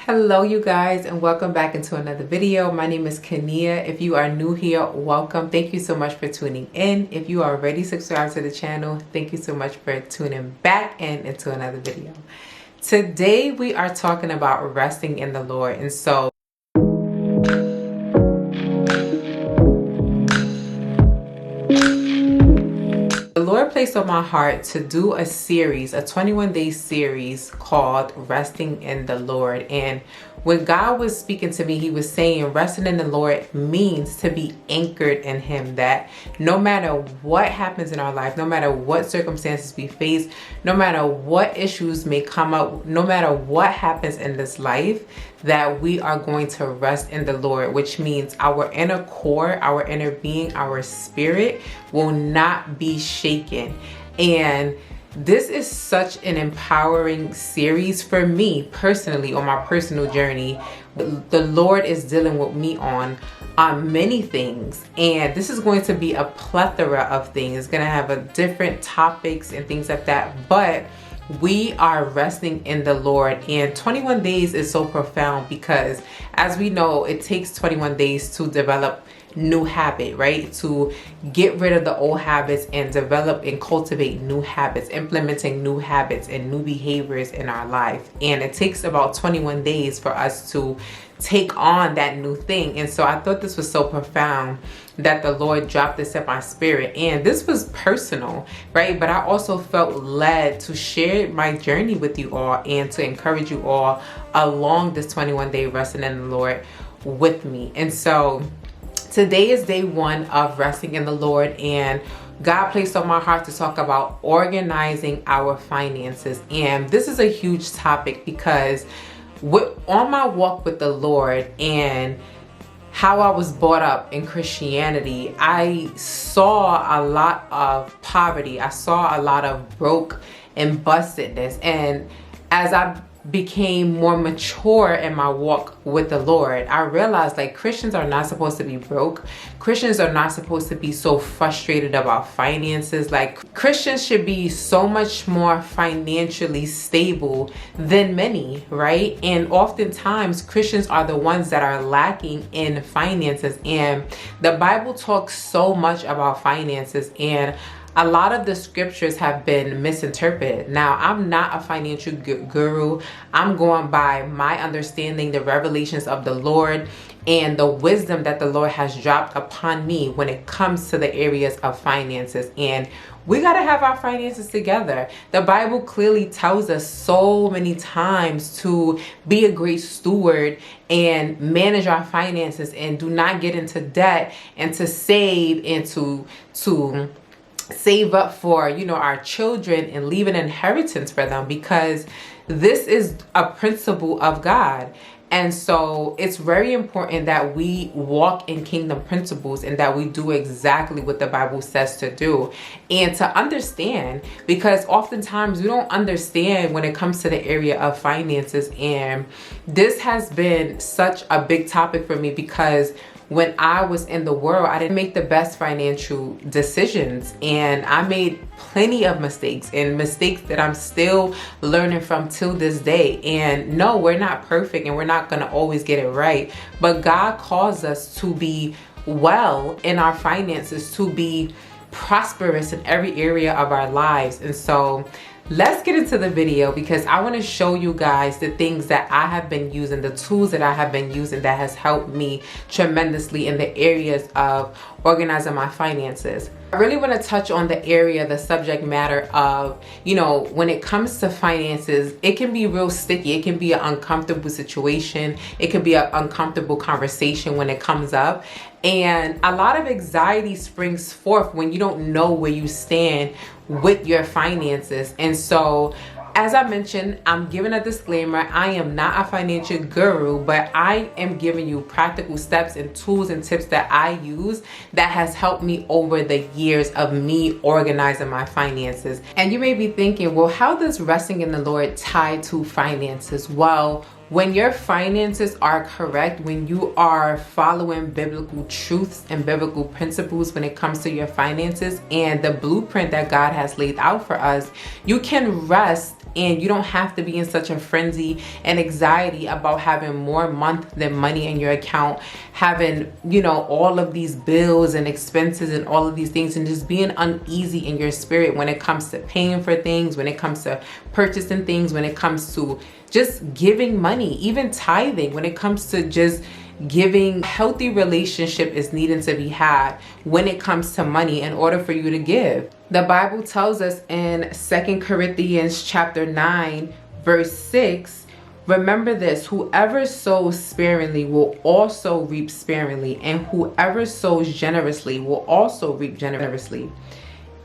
Hello you guys, and welcome back into another video. My name is Kania. If you are new here, welcome. Thank you so much for tuning in. If you are already subscribed to the channel, thank you so much for tuning back in into another video. Today we are talking about resting in the Lord. And so the Lord placed on my heart to do a series, a 21-day series called Resting in the Lord. And when God was speaking to me, he was saying resting in the Lord means to be anchored in him, that no matter what happens in our life, no matter what circumstances we face, no matter what issues may come up, no matter what happens in this life, that we are going to rest in the Lord, which means our inner core, our inner being, our spirit will not be shaken. And this is such an empowering series for me personally on my personal journey. The Lord is dealing with me on many things, and this is going to be a plethora of things. It's going to have a different topics and things like that, but we are resting in the Lord. And 21 days is so profound because, as we know, it takes 21 days to develop new habit, right? To get rid of the old habits and develop and cultivate new habits, implementing new habits and new behaviors in our life. And it takes about 21 days for us to take on that new thing. And so I thought this was so profound that the Lord dropped this in my spirit. And this was personal, right? But I also felt led to share my journey with you all and to encourage you all along this 21-day resting in the Lord with me. And so today is day one of resting in the Lord, and God placed on my heart to talk about organizing our finances. And this is a huge topic because on my walk with the Lord and how I was brought up in Christianity, I saw a lot of poverty. I saw a lot of broke and bustedness. And as I became more mature in my walk with the Lord, I realized like Christians are not supposed to be broke. Christians are not supposed to be so frustrated about finances. Like Christians should be so much more financially stable than many, right? And oftentimes Christians are the ones that are lacking in finances. And the Bible talks so much about finances, and a lot of the scriptures have been misinterpreted. Now, I'm not a financial guru. I'm going by my understanding, the revelations of the Lord, and the wisdom that the Lord has dropped upon me when it comes to the areas of finances. And we got to have our finances together. The Bible clearly tells us so many times to be a great steward and manage our finances and do not get into debt, and to save and to save up for, our children and leave an inheritance for them, because this is a principle of God. And so it's very important that we walk in kingdom principles and that we do exactly what the Bible says to do, and to understand, because oftentimes we don't understand when it comes to the area of finances. And this has been such a big topic for me because when I was in the world, I didn't make the best financial decisions, and I made plenty of mistakes, and mistakes that I'm still learning from till this day. And no, we're not perfect and we're not going to always get it right, but God calls us to be well in our finances, to be prosperous in every area of our lives. And so let's get into the video, because I want to show you guys the things that I have been using, the tools that I have been using that has helped me tremendously in the areas of organizing my finances. I really want to touch on the subject matter of, when it comes to finances, it can be real sticky. It can be an uncomfortable situation. It can be an uncomfortable conversation when it comes up. And a lot of anxiety springs forth when you don't know where you stand with your finances. And so, as I mentioned, I'm giving a disclaimer. I am not a financial guru, but I am giving you practical steps and tools and tips that I use that has helped me over the years of me organizing my finances. And you may be thinking, well, how does resting in the Lord tie to finances? Well, When your finances are correct, when you are following biblical truths and biblical principles when it comes to your finances and the blueprint that God has laid out for us, you can rest and you don't have to be in such a frenzy and anxiety about having more month than money in your account, having, you know, all of these bills and expenses and all of these things, and just being uneasy in your spirit when it comes to paying for things, when it comes to purchasing things, when it comes to just giving money, even tithing, when it comes to just giving. Healthy relationship is needing to be had when it comes to money in order for you to give. The Bible tells us in 2 Corinthians chapter 9 verse 6, remember this, whoever sows sparingly will also reap sparingly, and whoever sows generously will also reap generously.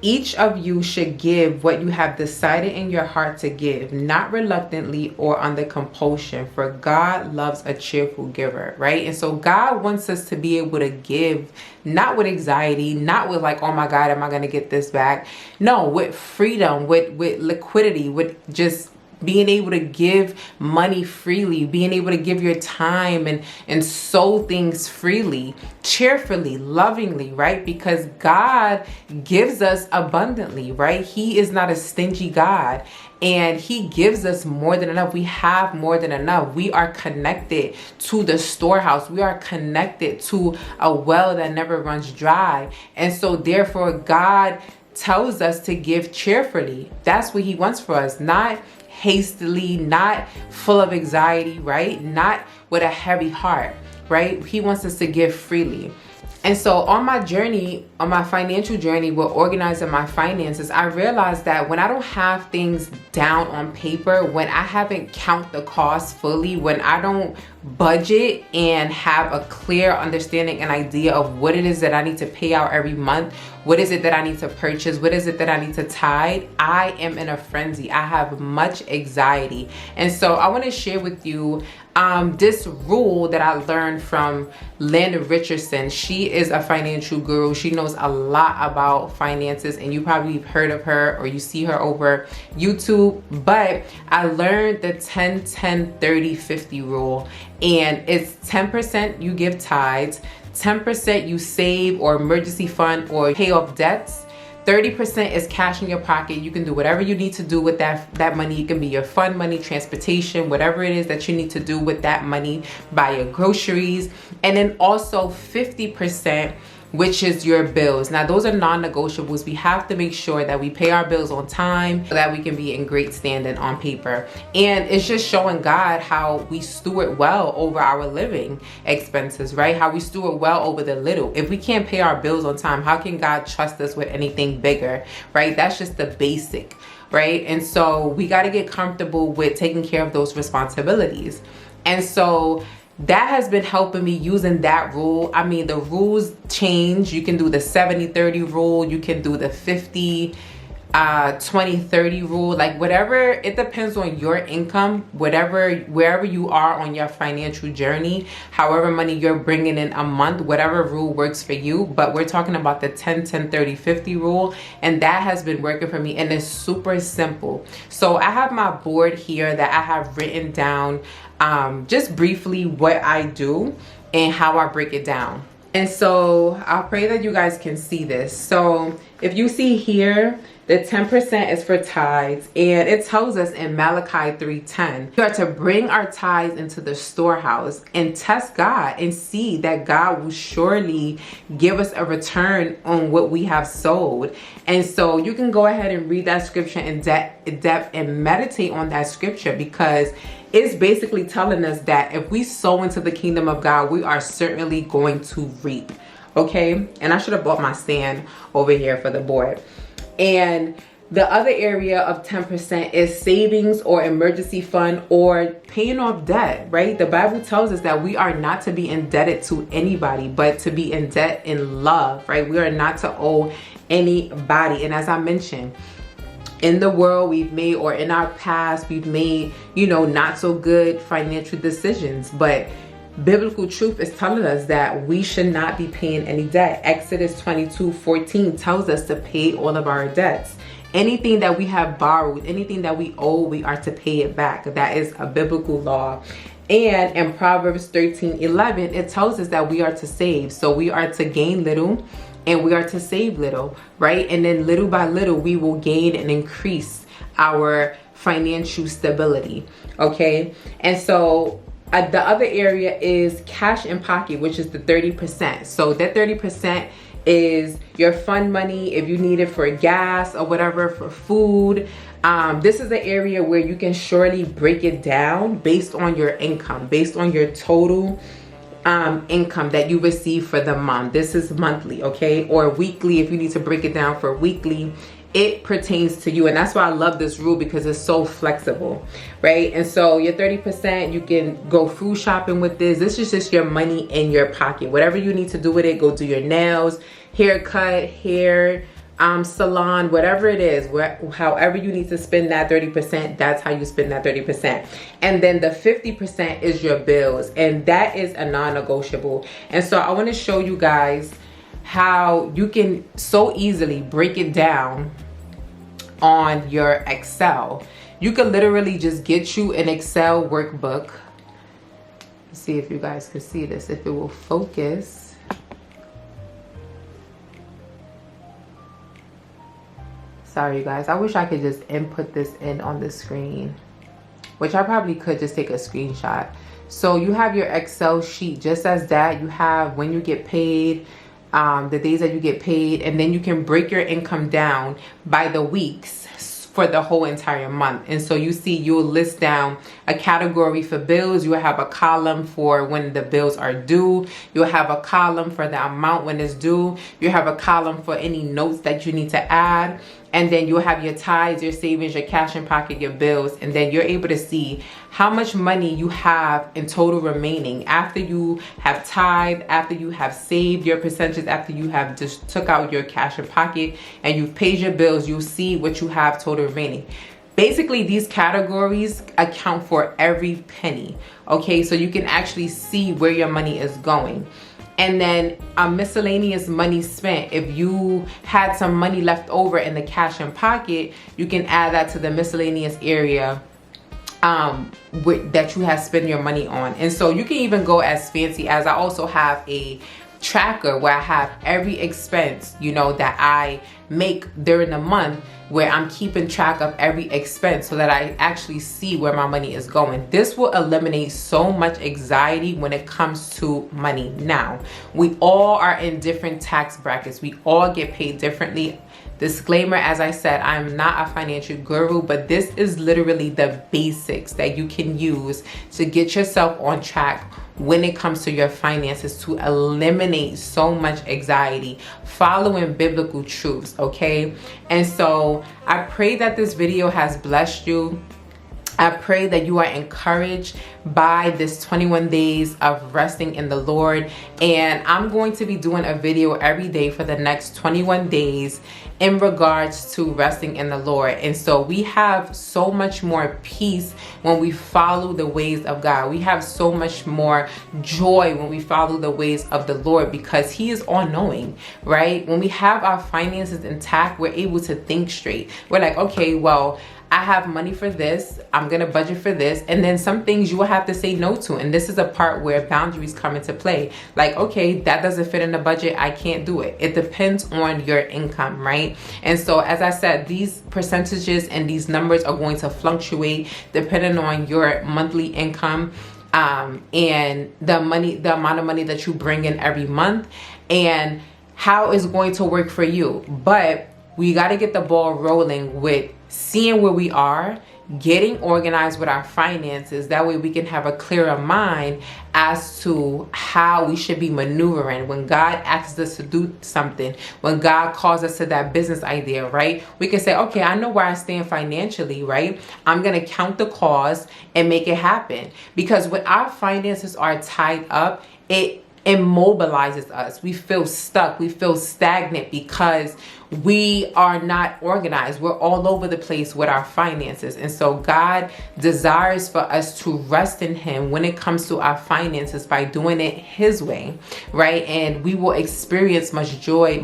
Each of you should give what you have decided in your heart to give, not reluctantly or under compulsion, for God loves a cheerful giver, right? And so God wants us to be able to give, not with anxiety, not with like, oh my God, am I going to get this back? No, with freedom, with liquidity, with just being able to give money freely, being able to give your time and sow things freely, cheerfully, lovingly, right? Because God gives us abundantly, right? He is not a stingy God, and he gives us more than enough. We have more than enough. We are connected to the storehouse. We are connected to a well that never runs dry. And so therefore God tells us to give cheerfully. That's what he wants for us, not hastily, not full of anxiety, right? Not with a heavy heart, right? He wants us to give freely. And so on my journey, on my financial journey with organizing my finances, I realized that when I don't have things down on paper, when I haven't count the cost fully, when I don't budget and have a clear understanding and idea of what it is that I need to pay out every month, what is it that I need to purchase, what is it that I need to tithe, I am in a frenzy. I have much anxiety. And so I want to share with you this rule that I learned from Linda Richardson. She is a financial guru. She knows a lot about finances, and you probably have heard of her or you see her over YouTube. But I learned the 10-10-30-50 rule, and it's 10% you give tithes, 10% you save or emergency fund or pay off debts, 30% is cash in your pocket. You can do whatever you need to do with that money. It can be your fund money, transportation, whatever it is that you need to do with that money, buy your groceries. And then also 50%, which is your bills. Now, those are non-negotiables. We have to make sure that we pay our bills on time so that we can be in great standing on paper. And it's just showing God how we steward well over our living expenses, right? How we steward well over the little. If we can't pay our bills on time, how can God trust us with anything bigger, right? That's just the basic, right? And so we got to get comfortable with taking care of those responsibilities. And so that has been helping me using that rule. I mean, the rules change. You can do the 70-30 rule. You can do the 50-20-30 rule. Like whatever, it depends on your income, wherever you are on your financial journey, however money you're bringing in a month, whatever rule works for you. But we're talking about the 10-10-30-50 rule, and that has been working for me, and it's super simple. So I have my board here that I have written down just briefly what I do and how I break it down. And so I'll pray that you guys can see this. So if you see here, the 10% is for tithes, and it tells us in Malachi 3:10, we are to bring our tithes into the storehouse and test God and see that God will surely give us a return on what we have sold. And so you can go ahead and read that scripture in depth and meditate on that scripture, because it's basically telling us that if we sow into the kingdom of God, we are certainly going to reap. Okay? And I should have bought my stand over here for the board. And the other area of 10% is savings or emergency fund or paying off debt, right? The Bible tells us that we are not to be indebted to anybody, but to be in debt in love, right? We are not to owe anybody. And as I mentioned, in the world we've made, or in our past, we've made, not so good financial decisions. But biblical truth is telling us that we should not be paying any debt. Exodus 22:14 tells us to pay all of our debts. Anything that we have borrowed, anything that we owe, we are to pay it back. That is a biblical law. And in Proverbs 13:11, it tells us that we are to save. So we are to gain little and we are to save little, right? And then little by little, we will gain and increase our financial stability, okay? And so the other area is cash in pocket, which is the 30%. So that 30% is your fund money if you need it for gas or whatever, for food. This is the area where you can surely break it down based on your income, based on your total income that you receive for the month. This is monthly, okay? Or weekly if you need to break it down for weekly. It pertains to you, and that's why I love this rule, because it's so flexible, right? And so your 30%, you can go food shopping with this. This is just your money in your pocket. Whatever you need to do with it, go do your nails, haircut, hair, salon, whatever it is, however you need to spend that 30%, that's how you spend that 30%. And then the 50% is your bills, and that is a non-negotiable. And so I want to show you guys how you can so easily break it down on your Excel. You can literally just get you an Excel workbook. Let's see if you guys can see this, if it will focus. Sorry you guys, I wish I could just input this in on the screen, which I probably could just take a screenshot. So you have your Excel sheet just as that. You have when you get paid, the days that you get paid, and then you can break your income down by the weeks for the whole entire month. And so you see, you'll list down a category for bills. You'll have a column for when the bills are due. You'll have a column for the amount when it's due. You have a column for any notes that you need to add. And then you'll have your tithes, your savings, your cash in pocket, your bills. And then you're able to see how much money you have in total remaining after you have tithed, after you have saved your percentages, after you have just took out your cash in pocket and you've paid your bills. You'll see what you have total remaining. Basically, these categories account for every penny, okay? So you can actually see where your money is going. And then miscellaneous money spent. If you had some money left over in the cash in pocket, you can add that to the miscellaneous area that you have spent your money on. And so you can even go as fancy as, I also have a tracker where I have every expense, you know, that I make during the month, where I'm keeping track of every expense so that I actually see where my money is going. This will eliminate so much anxiety when it comes to money. Now, we all are in different tax brackets. We all get paid differently. Disclaimer, as I said, I'm not a financial guru, but this is literally the basics that you can use to get yourself on track when it comes to your finances, to eliminate so much anxiety, following biblical truths, okay? And so I pray that this video has blessed you. I pray that you are encouraged by this 21 days of resting in the Lord. And I'm going to be doing a video every day for the next 21 days in regards to resting in the Lord. And so we have so much more peace when we follow the ways of God. We have so much more joy when we follow the ways of the Lord, because He is all-knowing, right? When we have our finances intact, we're able to think straight. We're like, okay, well, I have money for this, I'm gonna budget for this, and then some things you will have to say no to. And this is a part where boundaries come into play. Like, okay, that doesn't fit in the budget, I can't do it. It depends on your income, right? And so, as I said, these percentages and these numbers are going to fluctuate depending on your monthly income, and the amount of money that you bring in every month, and how it's going to work for you. But we got to get the ball rolling with seeing where we are, getting organized with our finances. That way we can have a clearer mind as to how we should be maneuvering when God asks us to do something, when God calls us to that business idea, right? We can say, okay, I know where I stand financially, right? I'm going to count the cost and make it happen. Because when our finances are tied up, it immobilizes us. We feel stuck. We feel stagnant because we are not organized. We're all over the place with our finances. And so God desires for us to rest in Him when it comes to our finances by doing it His way, right? And we will experience much joy,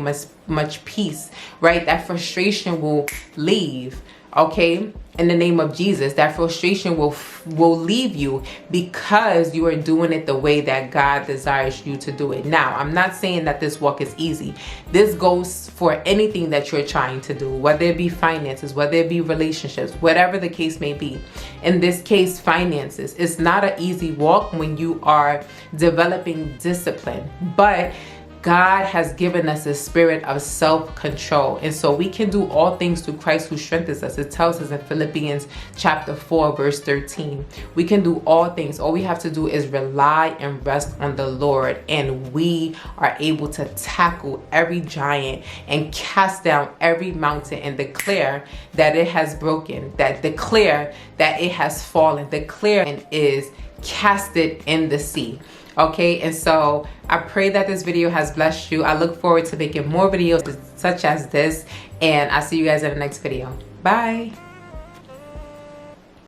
much peace, right? That frustration will leave, okay? in the name of Jesus. That frustration will leave you because you are doing it the way that God desires you to do it. Now, I'm not saying that this walk is easy. This goes for anything that you're trying to do, whether it be finances, whether it be relationships, whatever the case may be. In this case, finances. It's not an easy walk when you are developing discipline, but God has given us a spirit of self-control. And so we can do all things through Christ who strengthens us. It tells us in Philippians chapter 4, verse 13. We can do all things. All we have to do is rely and rest on the Lord. And we are able to tackle every giant and cast down every mountain and declare that it has broken, that declare that it has fallen, declare and is casted in the sea. Okay, and so I pray that this video has blessed you. I look forward to making more videos such as this, and I'll see you guys in the next video. Bye.